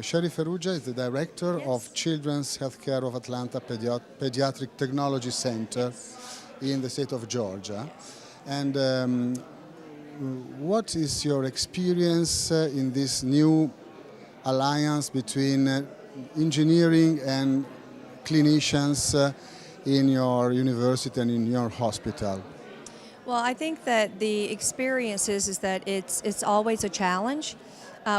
Sherry Farrugia is the director of Children's Healthcare of Atlanta Pediatric Technology Center in the state of Georgia. And what is your experience in this new alliance between engineering and clinicians in your university and in your hospital? Well, I think that the experience is that it's always a challenge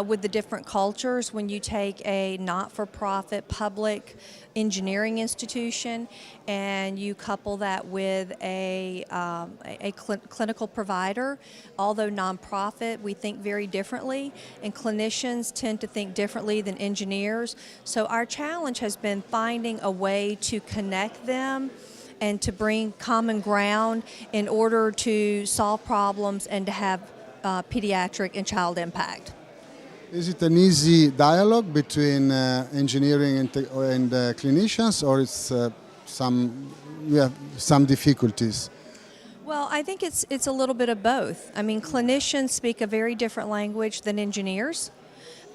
with the different cultures when you take a not-for-profit public engineering institution and you couple that with a clinical provider. Although nonprofit, we think very differently, and clinicians tend to think differently than engineers. So our challenge has been finding a way to connect them and to bring common ground in order to solve problems and to have pediatric and child impact. Is it an easy dialogue between engineering and clinicians, or you have some difficulties? Well, I think it's a little bit of both. I mean, clinicians speak a very different language than engineers.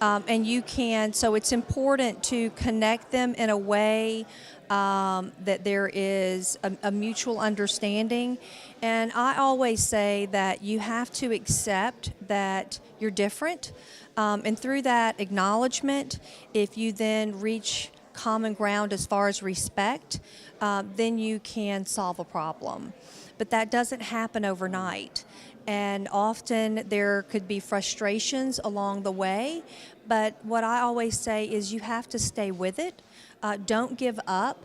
So it's important to connect them in a way that there is a mutual understanding. And I always say that you have to accept that you're different. And through that acknowledgement, if you then reach common ground as far as respect, then you can solve a problem. But that doesn't happen overnight. And often there could be frustrations along the way. But what I always say is you have to stay with it. Don't give up.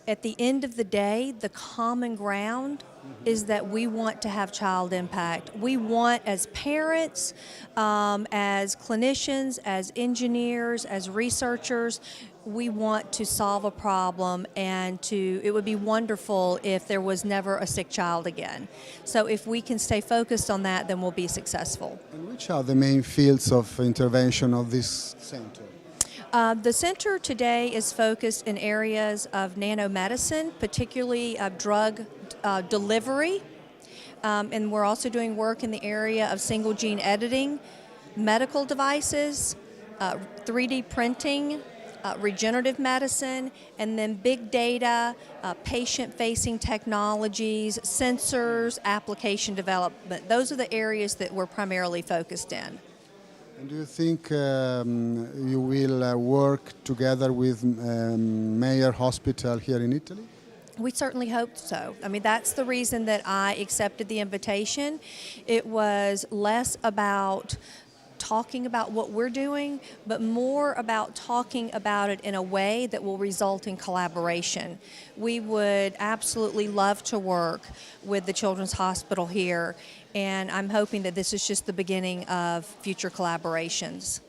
At the end of the day, the common ground is that we want to have child impact. We want, as parents, as clinicians, as engineers, as researchers, we want to solve a problem, and it would be wonderful if there was never a sick child again. So if we can stay focused on that, then we'll be successful. And which are the main fields of intervention of this center? The center today is focused in areas of nanomedicine, particularly drug delivery. And we're also doing work in the area of single gene editing, medical devices, 3D printing, regenerative medicine, and then big data, patient-facing technologies, sensors, application development. Those are the areas that we're primarily focused in. And do you think you will work together with Meyer Hospital here in Italy? We certainly hope so. I mean, that's the reason that I accepted the invitation. It was less about talking about what we're doing, but more about talking about it in a way that will result in collaboration. We would absolutely love to work with the Children's Hospital here, and I'm hoping that this is just the beginning of future collaborations.